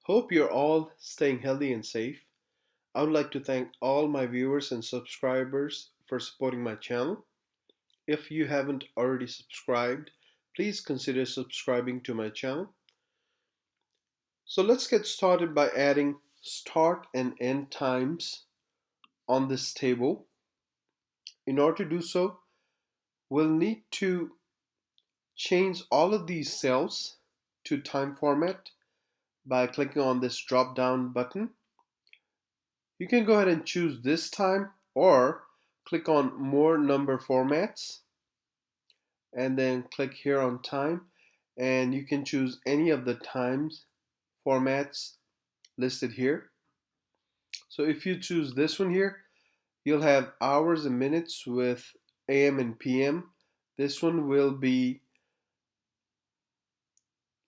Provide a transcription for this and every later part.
Hope you're all staying healthy and safe. I would like to thank all my viewers and subscribers for supporting my channel. If you haven't already subscribed, please consider subscribing to my channel. So let's get started by adding start and end times on this table. In order to do so, we'll need to change all of these cells to time format by clicking on this drop down button. You can go ahead and choose this time or click on more number formats and then click here on time, and you can choose any of the times formats listed here. So if you choose this one here, you'll have hours and minutes with AM and PM. This one will be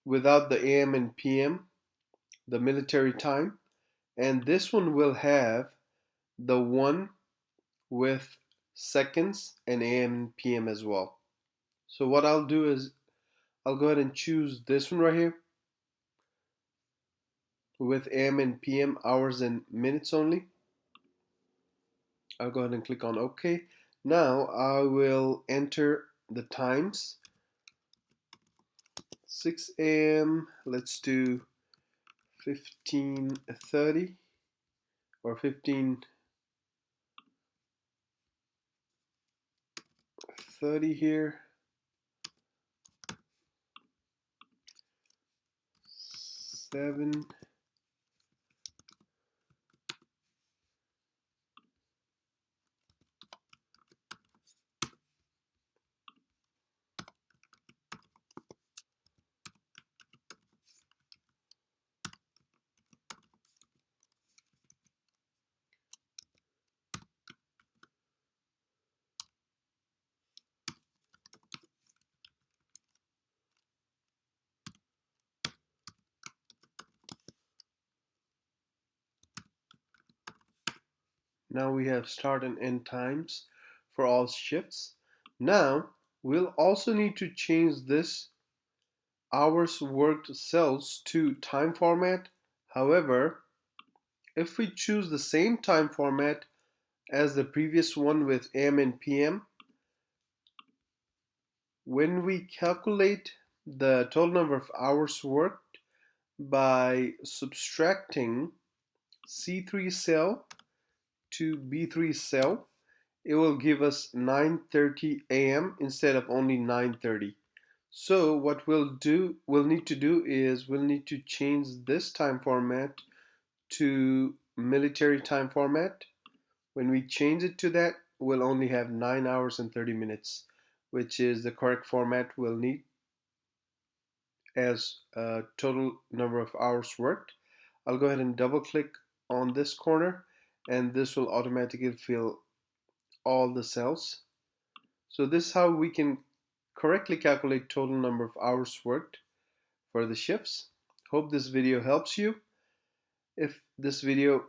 without the AM and PM, the military time, and this one will have the one with seconds and AM and PM as well. So what I'll do is I'll go ahead and choose this one right here with AM and PM, hours and minutes only. I'll go ahead and click on OK. Now I will enter the times. 6 a.m. Let's do 15:30 or 15:30 here. 7. Now we have start and end times for all shifts. Now we'll also need to change this hours worked cells to time format. However, if we choose the same time format as the previous one with AM and PM, when we calculate the total number of hours worked by subtracting C3 cell to B3 cell, it will give us 9:30 a.m. instead of only 9:30. So what we'll need to do is we'll need to change this time format to military time format. When we change it to that, we'll only have 9 hours and 30 minutes, which is the correct format we'll need as total number of hours worked. I'll go ahead and double click on this corner, and this will automatically fill all the cells. So this is how we can correctly calculate total number of hours worked for the shifts. Hope this video helps you. If this video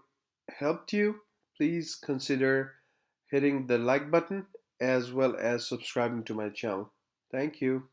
helped you, please consider hitting the like button as well as subscribing to my channel. Thank you.